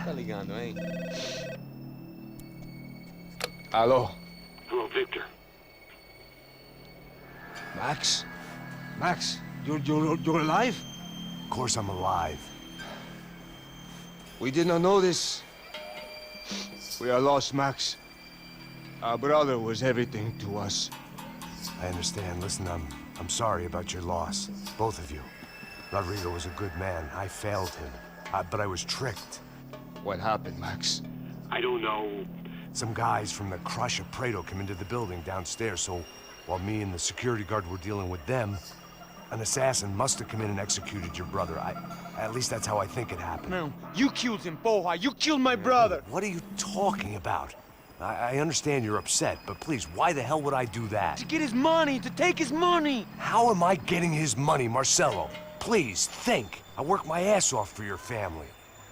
Tá ligando, hein? Alô? Hello, Victor. Max? Max, you're alive? Of course I'm alive. We did not know this. We are lost, Max. Our brother was everything to us. I understand. Listen, I'm sorry about your loss. Both of you. Rodrigo was a good man. I failed him. But I was tricked. What happened, Max? I don't know. Some guys from the Crush of Prado came into the building downstairs, so while me and the security guard were dealing with them, an assassin must have come in and executed your brother. At least that's how I think it happened. No, you killed him, porra. You killed my brother. What are you talking about? I understand you're upset, but please, why the hell would I do that? To get his money, to take his money. How am I getting his money, Marcelo? Please, think. I worked my ass off for your family.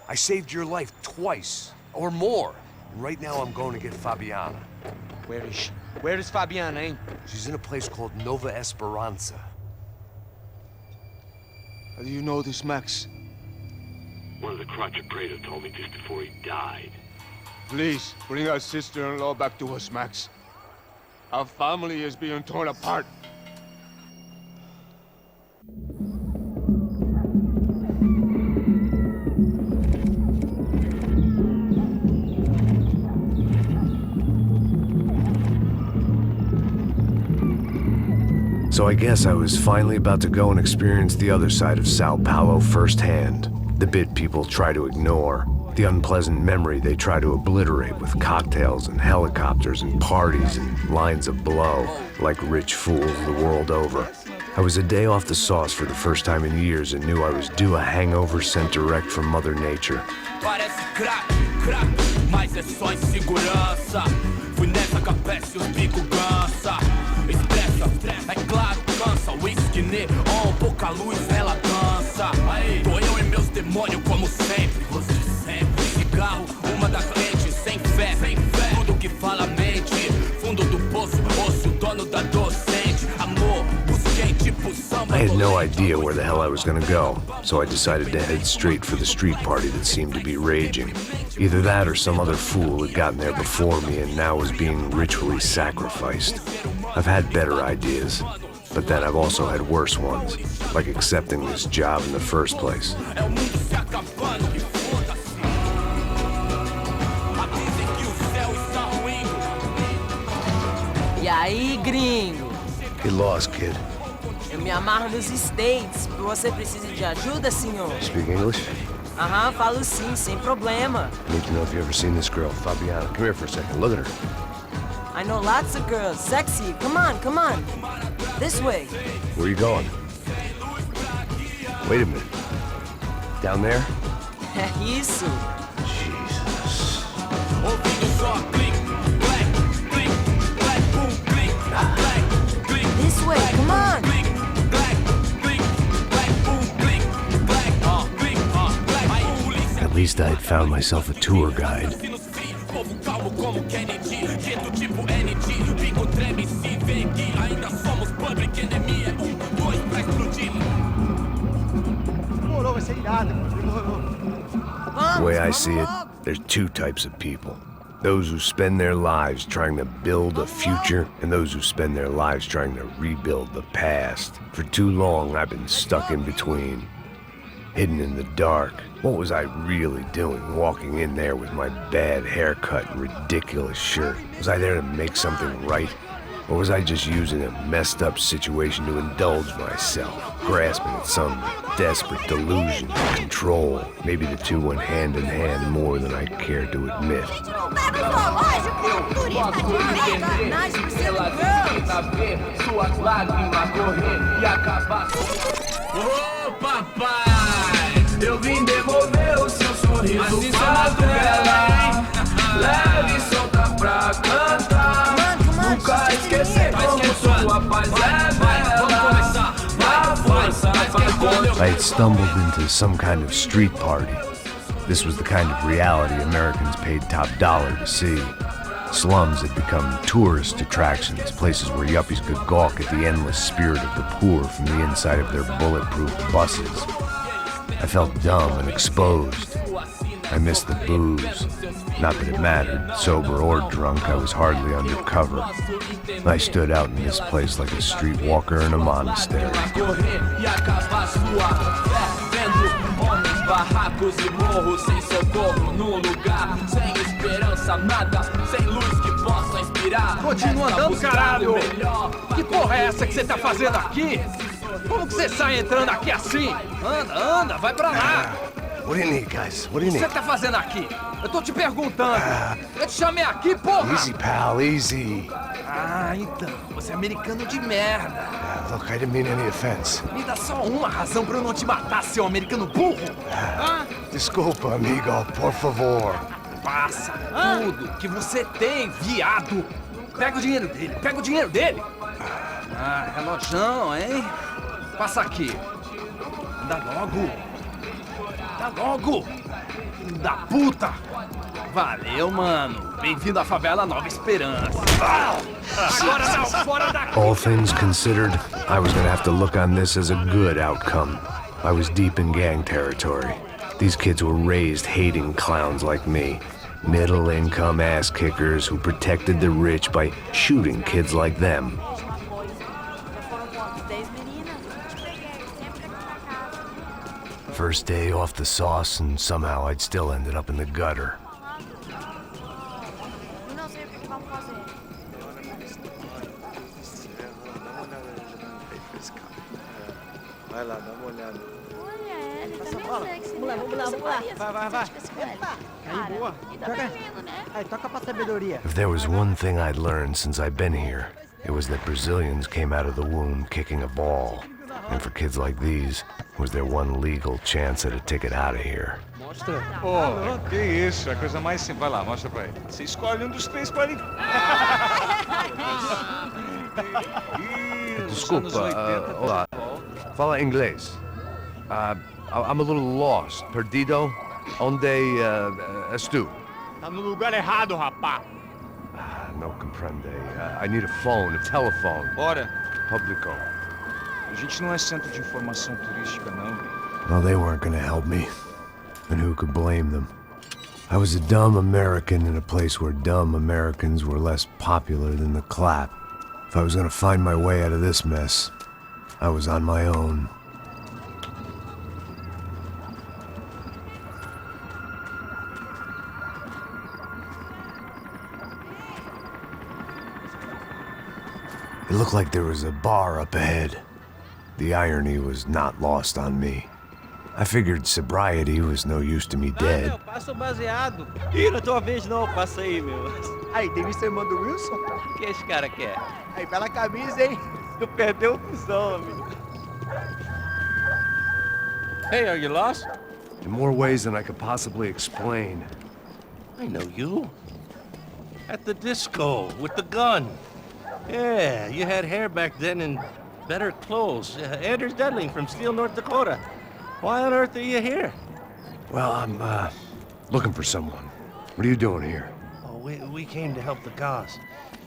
I saved your life twice, or more. And right now I'm going to get Fabiana. Where is she? Where is Fabiana, eh? She's in a place called Nova Esperanza. How do you know this, Max? One of the Crotch of Prado told me just before he died. Please, bring our sister-in-law back to us, Max. Our family is being torn apart. So I guess I was finally about to go and experience the other side of Sao Paulo firsthand. The bit people try to ignore. The unpleasant memory they try to obliterate with cocktails and helicopters and parties and lines of blow, like rich fools the world over. I was a day off the sauce for the first time in years and knew I was due a hangover sent direct from Mother Nature. Parece crack, crack, mas é só insegurança. Fui nessa capete, os bico gansa. Estressa, é claro, cansa. Whisky neon, pouca luz, ela dança. Tô eu e meus demônios como sempre. Você sempre. Cigarro, uma da frente, sem fé. Tudo que fala mente. Fundo do poço, osso, dono da docente. Amor, busquei tipo samba. I had no idea where the hell I was gonna go, so I decided to head straight for the street party that seemed to be raging. Either that or some other fool had gotten there before me and now was being ritually sacrificed. I've had better ideas, but then I've also had worse ones, like accepting this job in the first place. E aí, gringo? Get lost, kid. Eu me amarro nos States. Você precisa de ajuda, senhor? Speak English? Aham, falo sim, sem problema. I need to know if you've ever seen this girl, Fabiana. Come here for a second. Look at her. I know lots of girls. Sexy. Come on, come on. This way. Where are you going? Wait a minute. Down there? Isso. Jesus. This way, come on. At least I had found myself a tour guide. The way I see it, there's two types of people. Those who spend their lives trying to build a future, and those who spend their lives trying to rebuild the past. For too long, I've been stuck in between, hidden in the dark. What was I really doing, walking in there with my bad haircut and ridiculous shirt? Was I there to make something right? Or was I just using a messed up situation to indulge myself, grasping at some desperate delusion of control? Maybe the two went hand in hand more than I cared to admit. Ô papai, eu vim devolver o seu sorriso pra tela. Leve e solta pra cantar. Nunca esquecer como sua paz é bela. Na força I had stumbled into some kind of street party. This was the kind of reality Americans paid top dollar to see. Slums had become tourist attractions, places where yuppies could gawk at the endless spirit of the poor from the inside of their bulletproof buses. I felt dumb and exposed. I missed the booze. Not that it mattered. Sober or drunk, I was hardly under cover. I stood out in this place like a streetwalker in a monastery. Barracos e morros sem socorro num lugar sem esperança, nada, sem luz que possa inspirar. Continua andando, caralho! Que porra é essa que você tá fazendo aqui? Como que você sai entrando aqui assim? Anda, vai pra lá! What do you need, guys? What do you O que need? você tá fazendo aqui? Eu tô te perguntando! Eu te chamei aqui, porra! Easy, pal, easy. Ah, então, você é americano de merda! Look, I didn't mean any offense. Me dá só uma razão pra eu não te matar, seu americano burro! Desculpa, amigo, por favor. Passa tudo que você tem, viado! Pega o dinheiro dele! Ah, relojão, hein? Passa aqui! Dá logo! Filho da puta! Valeu, mano! Bem-vindo à favela Nova Esperança! Agora não, fora daqui! All things considered, I was gonna have to look on this as a good outcome. I was deep in gang territory. These kids were raised hating clowns like me. Middle-income ass-kickers who protected the rich by shooting kids like them. First day off the sauce, and somehow I'd still ended up in the gutter. Vai lá, dá uma olhada. Olha, ele também é sexy. Vamos lá. Vai. Aí, boa. Joga. Aí, toca pra sabedoria. If there was one thing I'd learned since I'd been here, it was that Brazilians came out of the womb kicking a ball. And for kids like these, was their one legal chance at a ticket out of here. Pô, que isso, é a coisa mais simples. Vai lá, mostra pra ele. Você escolhe um dos três pra ele. Desculpa, olá. Fala inglês. I'm a little lost. Perdido? Onde estou? Tá no lugar errado, rapá. No comprende. I need a phone, a telephone. Bora. Publico. A gente não é centro de informação turística, não. Well, they weren't gonna help me. And who could blame them? I was a dumb American in a place where dumb Americans were less popular than the clap. If I was gonna find my way out of this mess, I was on my own. It looked like there was a bar up ahead. The irony was not lost on me. I figured sobriety was no use to me dead. Meu, passa o baseado. Ih, não é tua vez não, passa aí, meu. Aí, tem visto a irmã do Wilson? O que esse cara quer? Aí, bela camisa, hein? Tu perdeu o cuzão, amigo. Hey, are you lost? In more ways than I could possibly explain. I know you. At the disco, with the gun. Yeah, you had hair back then and better clothes. Anders Dedling from Steele, North Dakota. Why on earth are you here? Well, I'm, looking for someone. What are you doing here? Oh, we came to help the cause.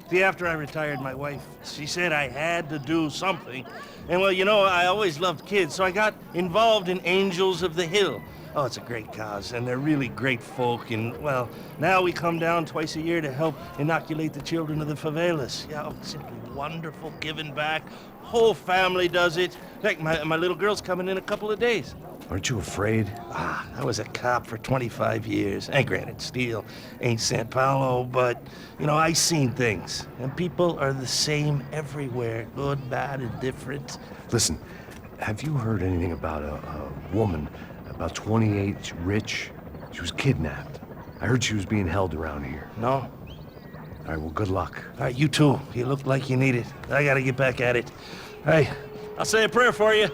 See, after I retired, my wife, she said I had to do something. And well, you know, I always loved kids, so I got involved in Angels of the Hill. Oh, it's a great cause, and they're really great folk, and, well, now we come down twice a year to help inoculate the children of the favelas. Yeah, oh, simply wonderful, giving back. Whole family does it. In fact, my little girl's coming in a couple of days. Aren't you afraid? I was a cop for 25 years. And granted, Steele ain't San Paulo, but, you know, I seen things. And people are the same everywhere, good, bad, and different. Listen, have you heard anything about a woman, about 28, rich? She was kidnapped. I heard she was being held around here. No? All right, well, good luck. All right, you too. You look like you need it. I gotta get back at it. Hey, I'll say a prayer for you.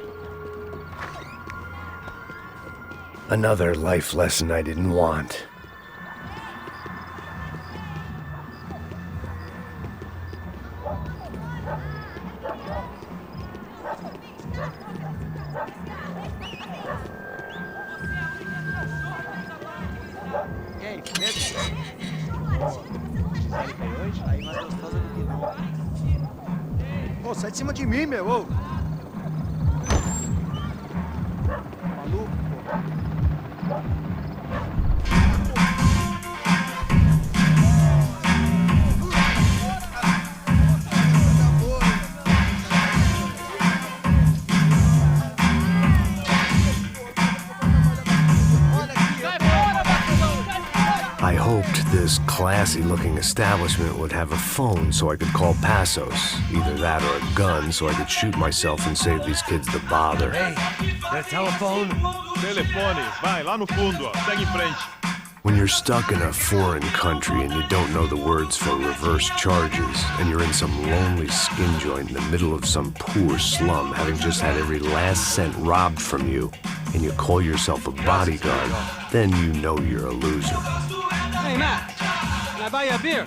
Another life lesson I didn't want. E aí, medo? Aí foi hoje? Aí mais gostosa do que não. Ô, sai de cima de mim, meu, ô! Maluco, pô. hoped this classy-looking establishment would have a phone so I could call Passos. Either that or a gun so I could shoot myself and save these kids the bother. Hey, that telephone? Telefone, vai, lá no fundo, ó. Segue em frente. When you're stuck in a foreign country and you don't know the words for reverse charges, and you're in some lonely skin joint in the middle of some poor slum, having just had every last cent robbed from you, and you call yourself a bodyguard, then you know you're a loser. Hey, Matt, can I buy you a beer?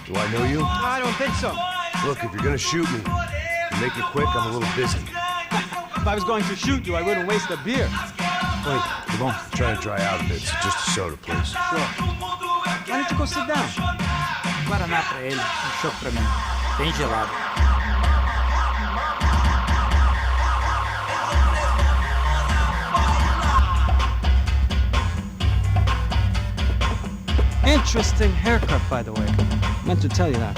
Do I know you? I don't think so. Look, if you're gonna shoot me, make it quick, I'm a little busy. If I was going to shoot you, I wouldn't waste a beer. Wait, come on. I'm trying to dry out a bit, so just a soda, please. Sure. Why don't you go sit down? Guaraná pra ele, chopp pra mim. Bem gelado. Interesting haircut, by the way. Meant to tell you that.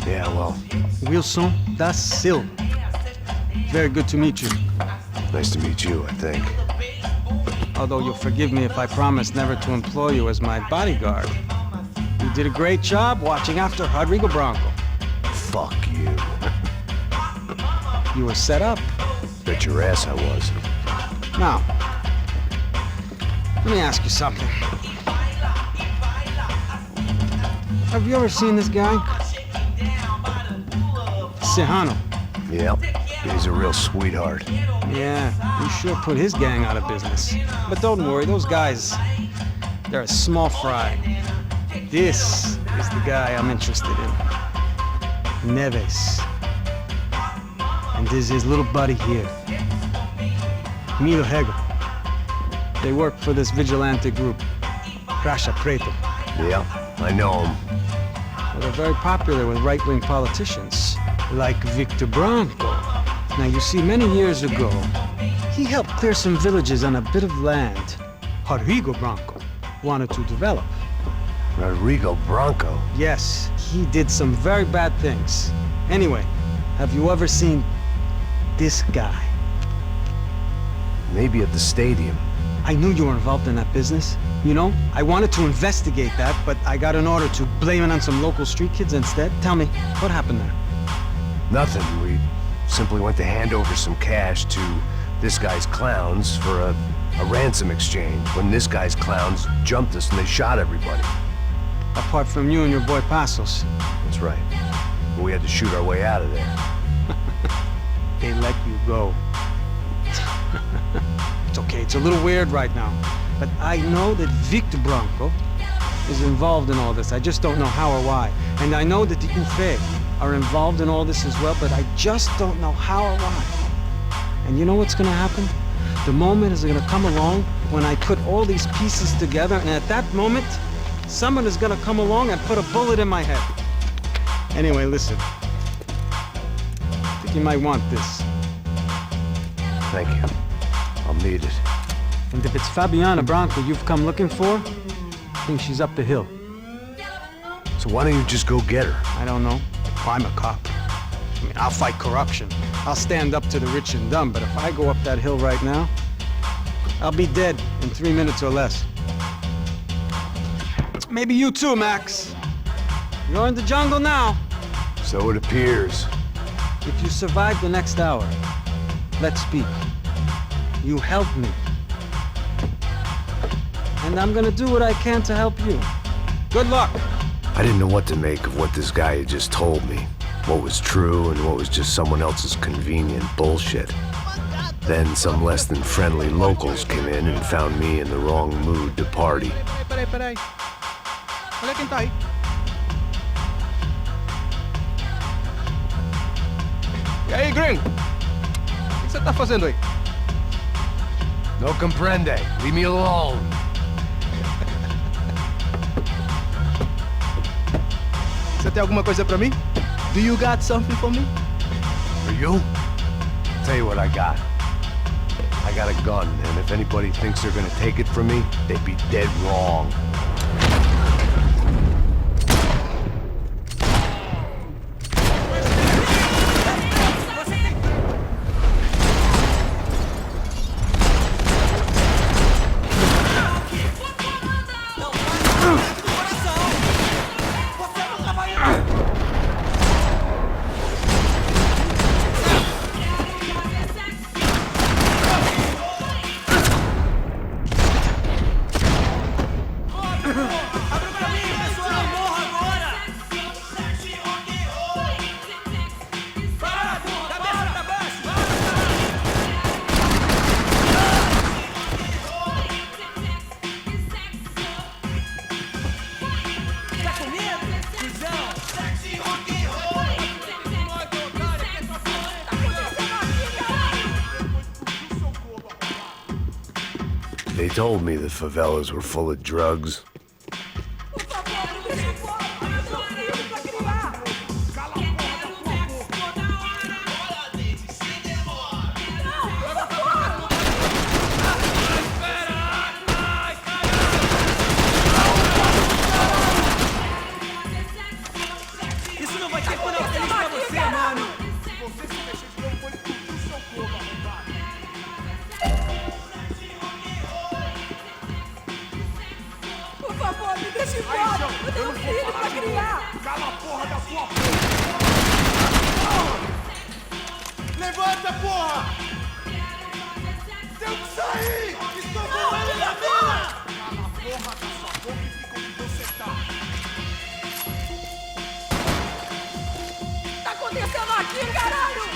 Yeah, well, Wilson da Silva. Very good to meet you. nice to meet you, I think. Although you'll forgive me if I promise never to employ you as my bodyguard. You did a great job watching after Rodrigo Bronco. Fuck you. You were set up. Bet your ass I was. Now, let me ask you something. Have you ever seen this guy? Serrano. Yep, he's a real sweetheart. Yeah, he sure put his gang out of business. But don't worry, those guys, they're a small fry. This is the guy I'm interested in. Neves. And this is his little buddy here. Milo Hegel. They work for this vigilante group, Crasha Preto. Yeah, I know him. Well, they're very popular with right-wing politicians, like Victor Bronco. Now, you see, many years ago, he helped clear some villages on a bit of land Rodrigo Bronco wanted to develop. Rodrigo Bronco? Yes, he did some very bad things. Anyway, have you ever seen this guy? Maybe at the stadium. I knew you were involved in that business. You know, I wanted to investigate that, but I got an order to blame it on some local street kids instead. Tell me, what happened there? Nothing. We simply went to hand over some cash to this guy's clowns for a ransom exchange when this guy's clowns jumped us and they shot everybody. Apart from you and your boy Passos. That's right. But we had to shoot our way out of there. They let you go. It's okay, it's a little weird right now. But I know that Victor Bronco is involved in all this. I just don't know how or why. And I know that the UFE are involved in all this as well, but I just don't know how or why. And you know what's gonna happen? The moment is gonna come along when I put all these pieces together, and at that moment, someone is gonna come along and put a bullet in my head. Anyway, listen. I think you might want this. Thank you. I'll need it. And if it's Fabiana Bronco you've come looking for, I think she's up the hill. So why don't you just go get her? I don't know. I'm a cop. I mean, I'll fight corruption. I'll stand up to the rich and dumb, but if I go up that hill right now, I'll be dead in 3 minutes or less. Maybe you too, Max. You're in the jungle now. So it appears. If you survive the next hour, let's speak. You help me. And I'm gonna do what I can to help you. Good luck. I didn't know what to make of what this guy had just told me. What was true and what was just someone else's convenient bullshit. Then some less than friendly locals came in and found me in the wrong mood to party. Peraí. Olha quem tá aí. E aí, gringo? O que você tá fazendo aí? No comprende. Leave me alone. Você tem alguma coisa pra mim? Do you got something for me? For you? Tell you what I got. I got a gun, and if anybody thinks they're gonna take it from me, they'd be dead wrong. They told me the favelas were full of drugs. Isso não vai ter final feliz pra você, mano! Por favor, me deixe embora! Eu tenho um filho pra criar! Cala a porra da sua boca! Levanta, porra! Tem que sair! Estou com ele na mina! Cala a porra da sua boca e fica onde você tá! Tá acontecendo aqui, caralho?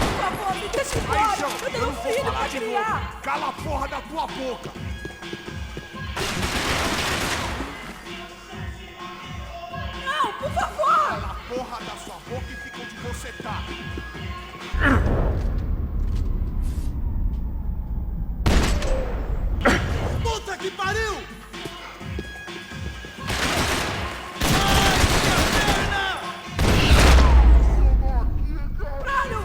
Por favor, me deixe embora! Eu tenho um filho pra criar! Cala a porra da tua boca! Não, por favor! Cala a porra da sua boca e fica onde você tá! Puta que pariu! Caralho!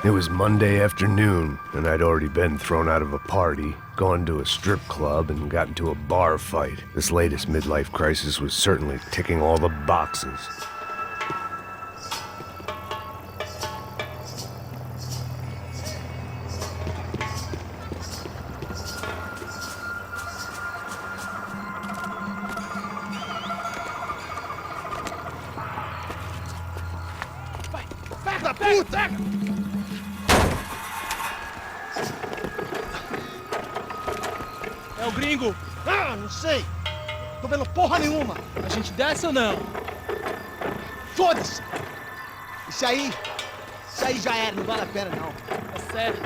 It was Monday afternoon, and I'd already been thrown out of a party, gone to a strip club, and got into a bar fight. This latest midlife crisis was certainly ticking all the boxes. Da puta! É o gringo! Ah, não sei! Tô vendo porra nenhuma! A gente desce ou não? Foda-se! Isso aí já era, não vale a pena não. É sério.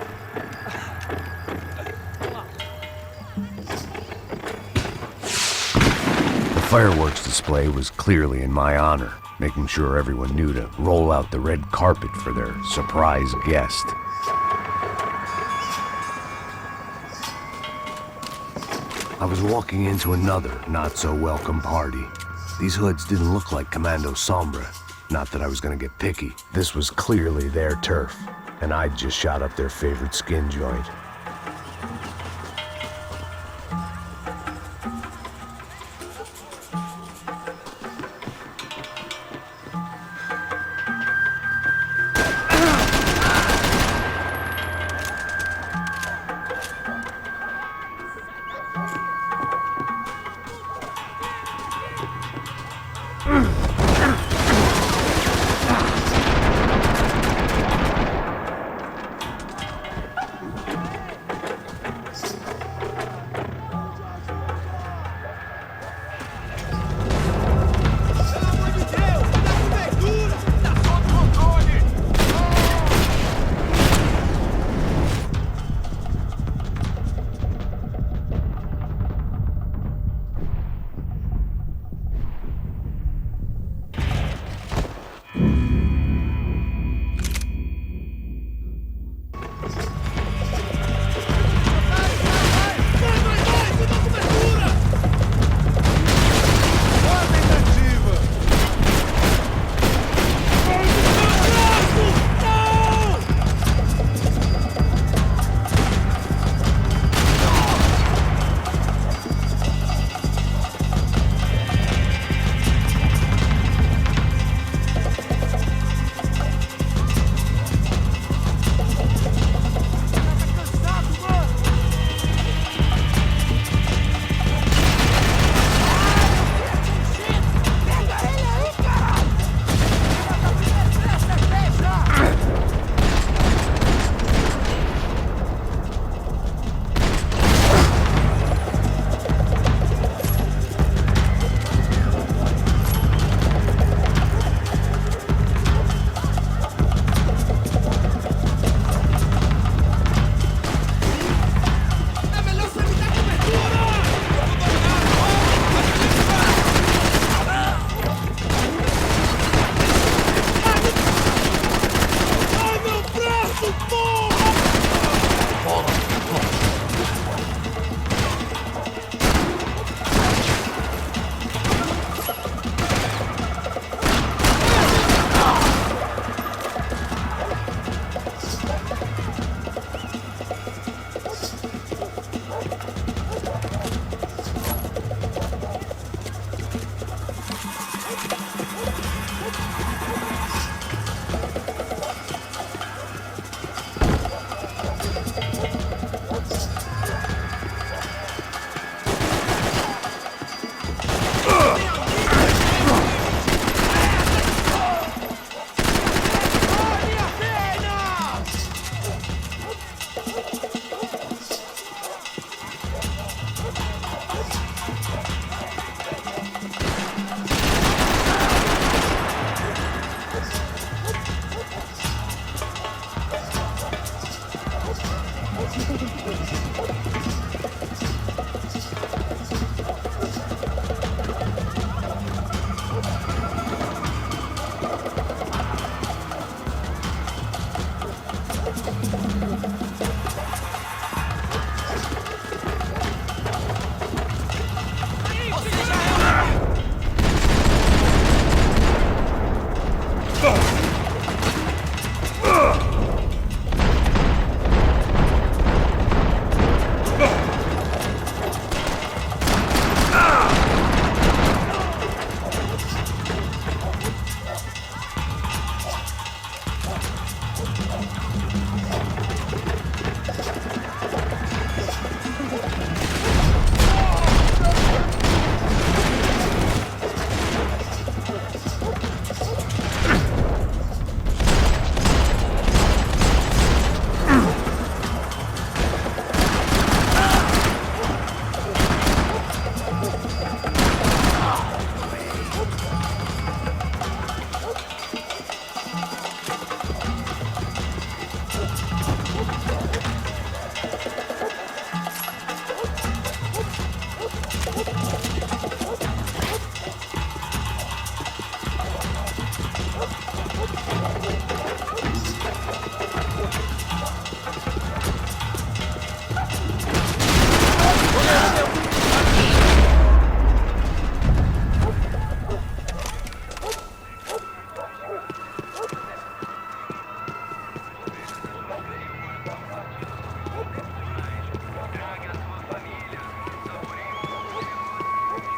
The fireworks display was clearly in my honor, making sure everyone knew to roll out the red carpet for their surprise guest. I was walking into another not-so-welcome party. These hoods didn't look like Commando Sombra. Not that I was gonna get picky. This was clearly their turf, and I'd just shot up their favorite skin joint.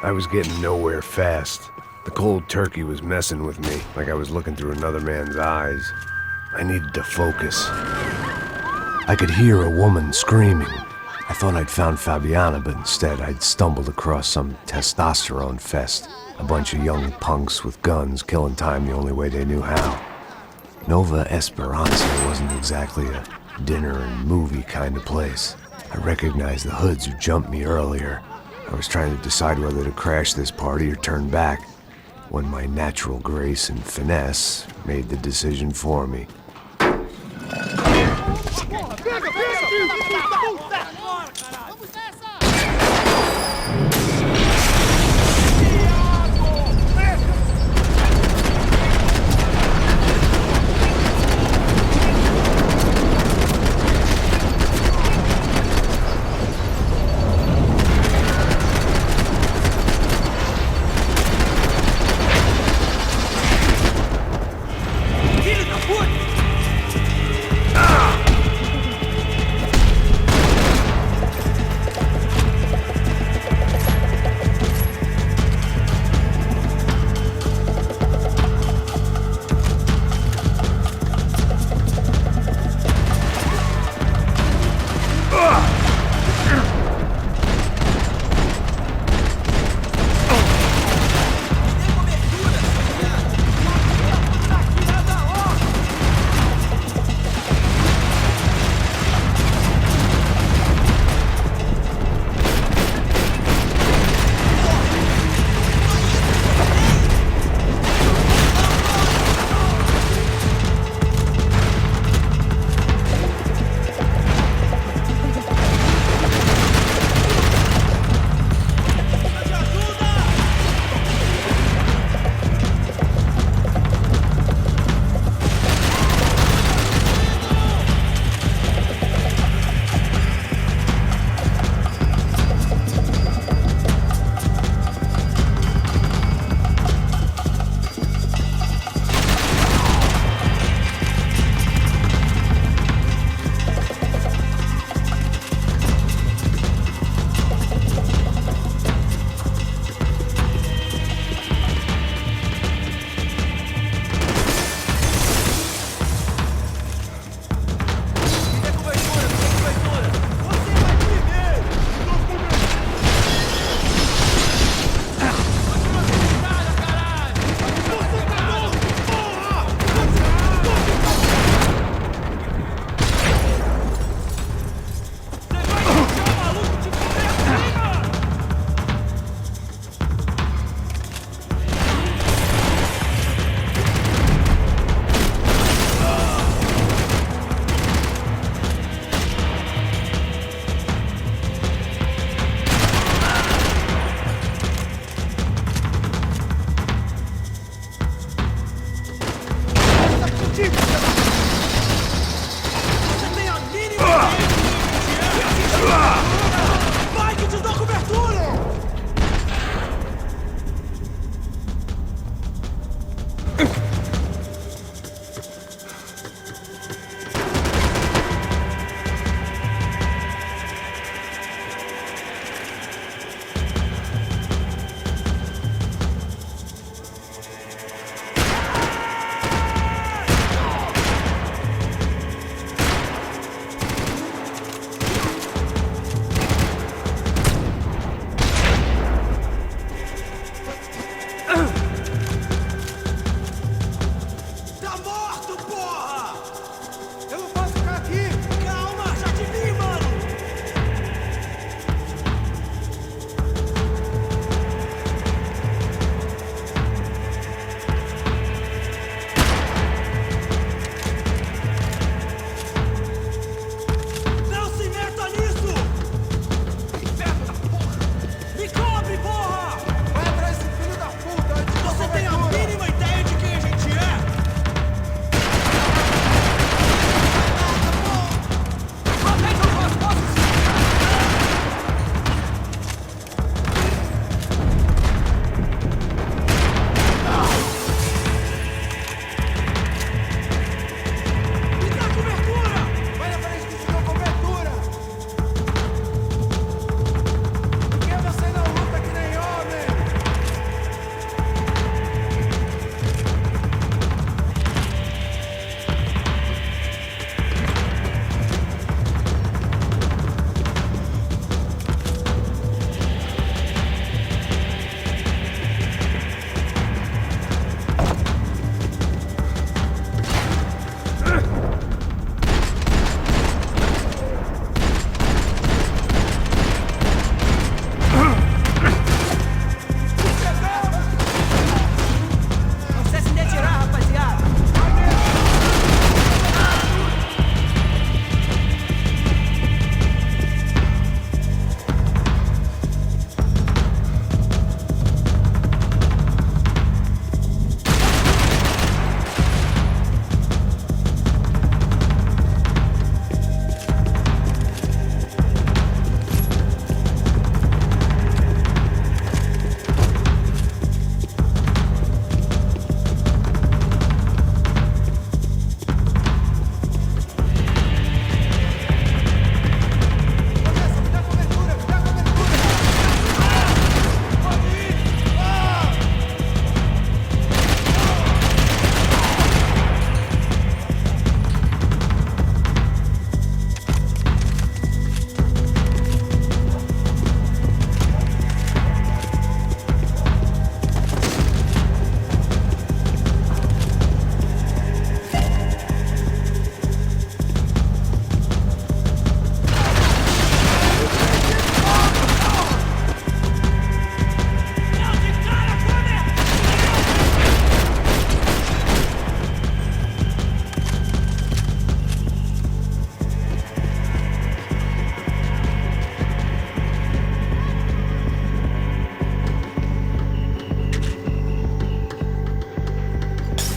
I was getting nowhere fast. The cold turkey was messing with me, like I was looking through another man's eyes. I needed to focus. I could hear a woman screaming. I thought I'd found Fabiana, but instead I'd stumbled across some testosterone fest. A bunch of young punks with guns killing time the only way they knew how. Nova Esperanza wasn't exactly a dinner and movie kind of place. I recognized the hoods who jumped me earlier. I was trying to decide whether to crash this party or turn back, when my natural grace and finesse made the decision for me.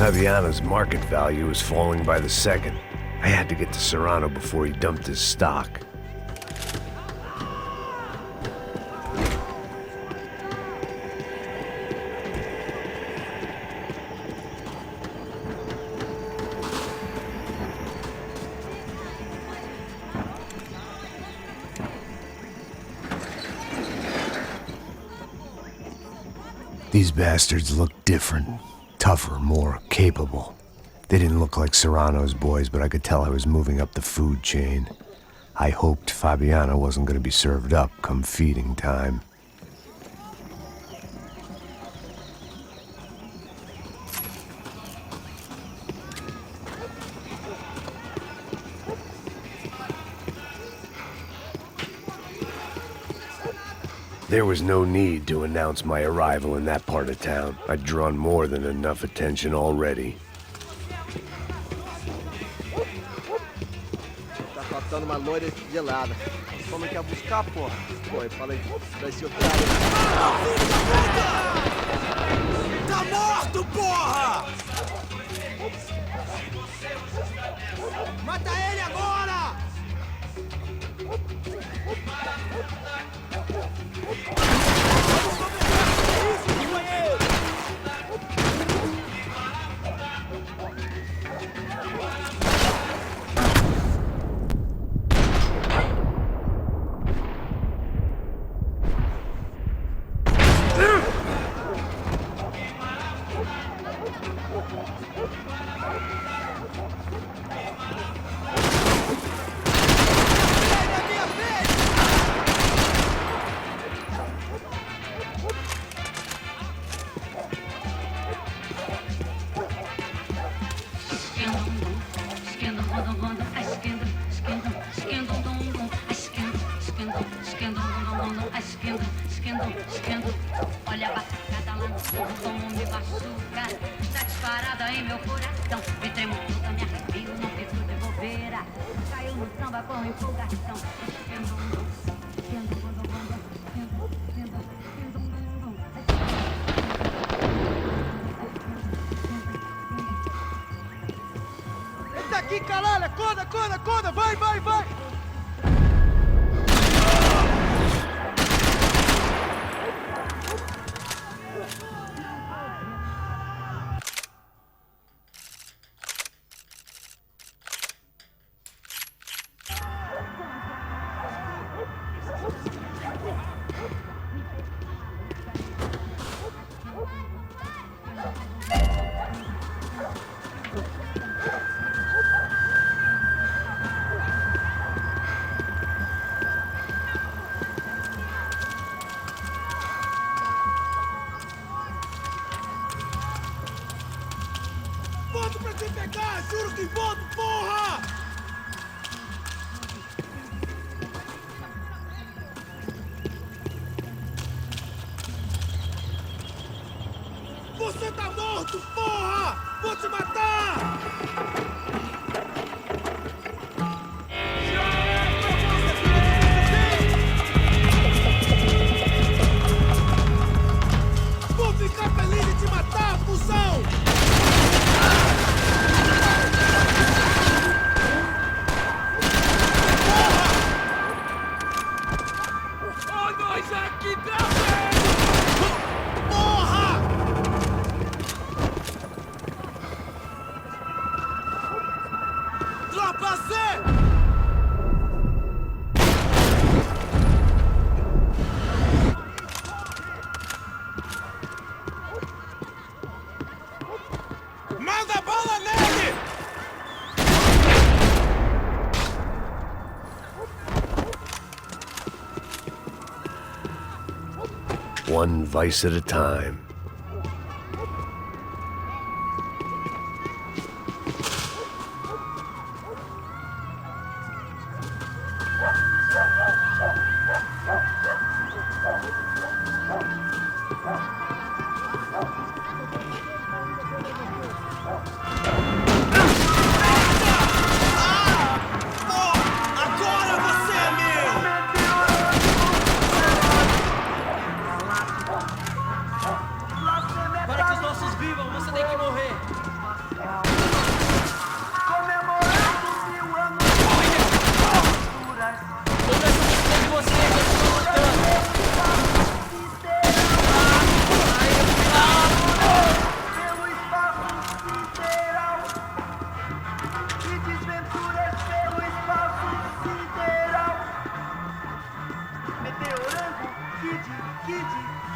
Fabiano's market value was falling by the second. I had to get to Serrano before he dumped his stock. These bastards looked different, tougher, more capable. They didn't look like Serrano's boys, but I could tell I was moving up the food chain. I hoped Fabiano wasn't going to be served up come feeding time. There was no need to announce my arrival in that part of town. I'd drawn more than enough attention already. Tá faltando uma loira gelada. Como quer buscar, porra? Pô, fala aí, vai se operar. Tá morto, porra! Mata ele agora! Olha a batucada lá no fundo, como me machuca. Tá disparada em meu coração. Me tremo toda, me arrepio, não fico de bobeira. Caiu no samba com empolgação. Ele tá aqui, caralho! Acorda, acorda, acorda! Vai, vai, vai! Volto pra te pegar! Juro que volto, porra! Você tá morto, porra! Vou te matar! Vou ficar feliz de te matar, fusão! Manda bala nele! One vice at a time. Agora você é meu! Para que os nossos vivam, você tem que morrer!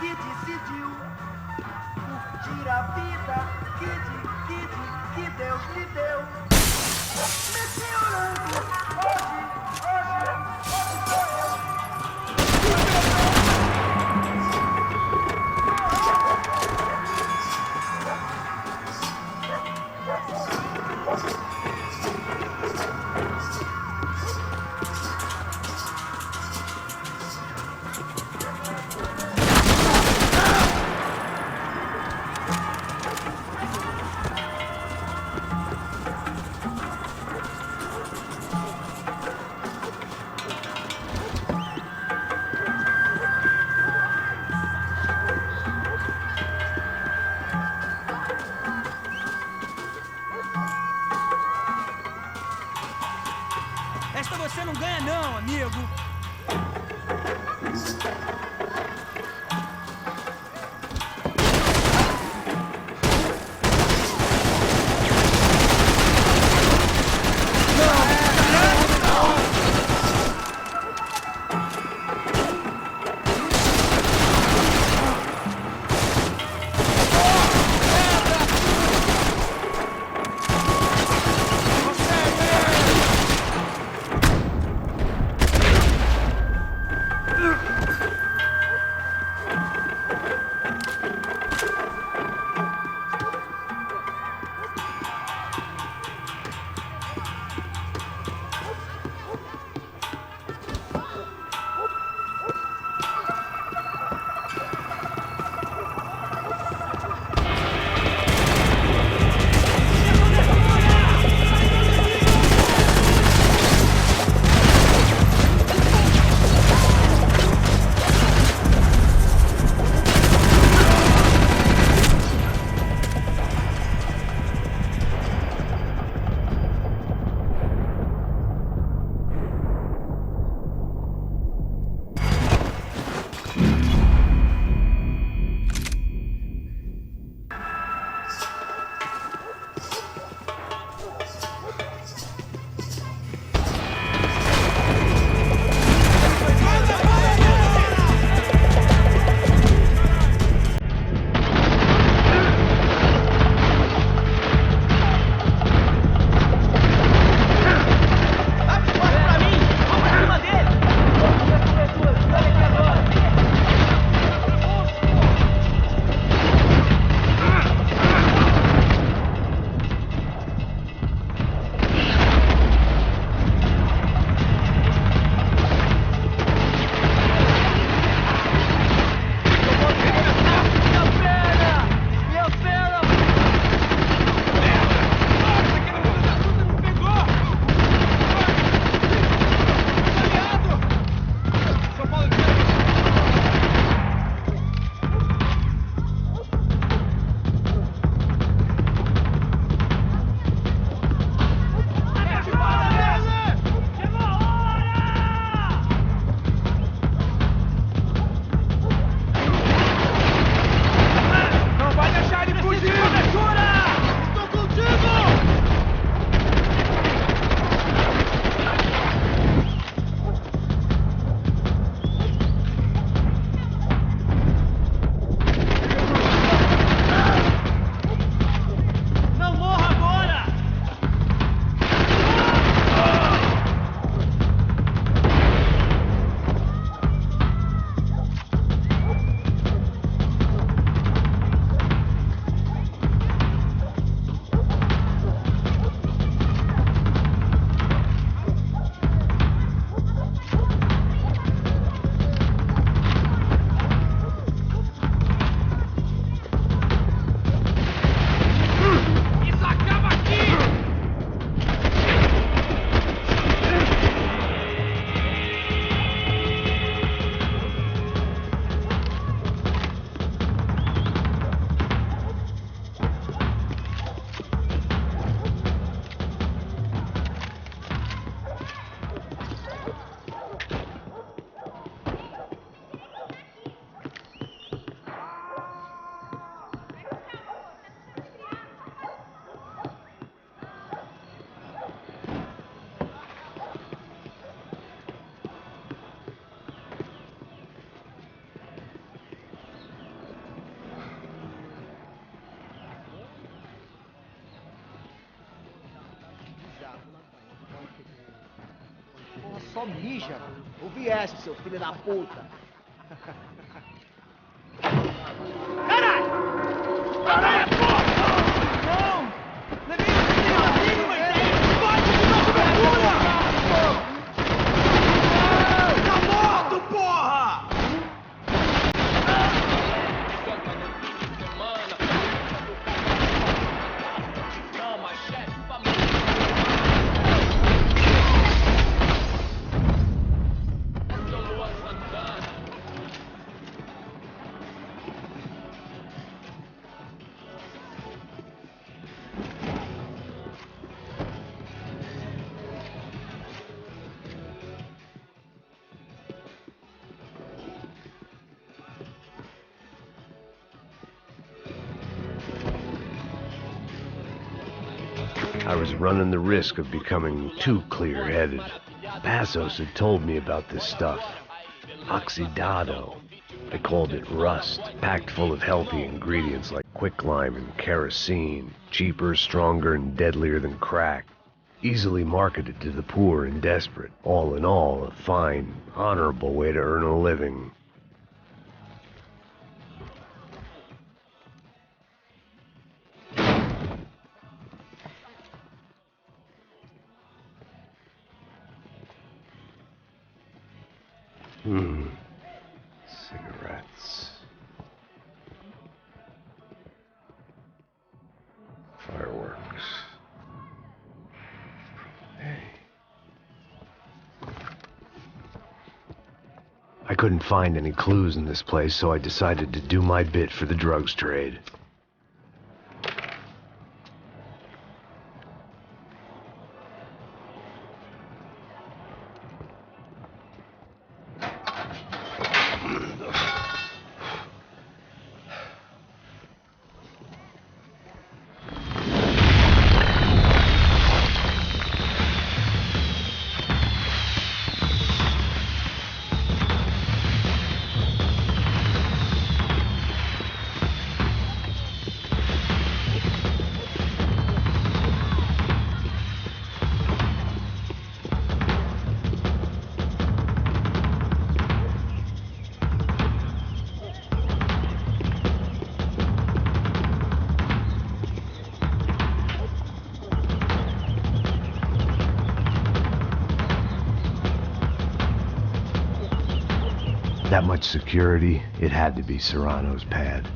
que decidiu curtir a vida, que Deus lhe deu. Meteorando, hoje sou eu. Esta você não ganha não, amigo. só mija. O viés, seu filho da puta. Caralho! Caralho, porra! Não! Levei a mínima ideia! Pode me dar cobertura! Tá morto, porra! I was running the risk of becoming too clear-headed. Passos had told me about this stuff. Oxidado. They called it rust, packed full of healthy ingredients like quicklime and kerosene, cheaper, stronger, and deadlier than crack. Easily marketed to the poor and desperate. All in all, a fine, honorable way to earn a living. Cigarettes. Fireworks. Hey. I couldn't find any clues in this place, so I decided to do my bit for the drugs trade. That much security, it had to be Serrano's pad.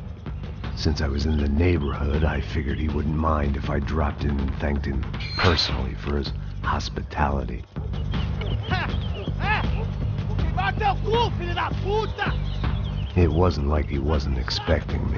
Since I was in the neighborhood, I figured he wouldn't mind if I dropped in and thanked him personally for his hospitality. It wasn't like he wasn't expecting me.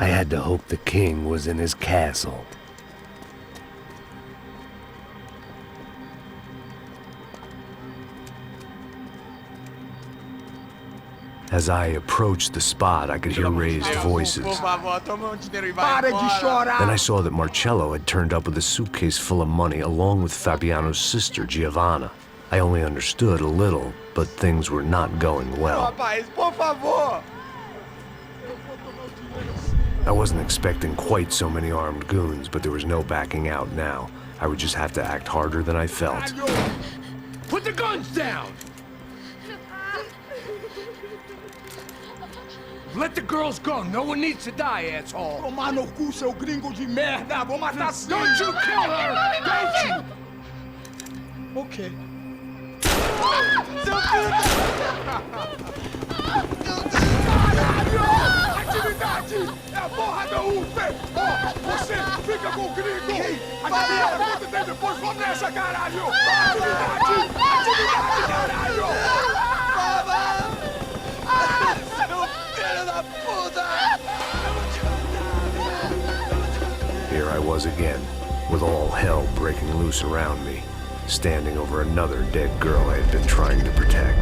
I had to hope the king was in his castle. As I approached the spot, I could hear raised voices. Then I saw that Marcello had turned up with a suitcase full of money along with Fabiano's sister, Giovanna. I only understood a little, but things were not going well. I wasn't expecting quite so many armed goons, but there was no backing out now. I would just have to act harder than I felt. Put the guns down! Let the girls go. No one needs to die, asshole. Tomar no cu, seu gringo de merda. Vou matar. Don't you kill her! Don't you? Okay. Seu filho! Atividade! É a porra da UFE! Ó, você fica com o gringo! A galera conta tem depois, vamos nessa, caralho! Atividade! Atividade, caralho! Here I was again, with all hell breaking loose around me, standing over another dead girl I had been trying to protect.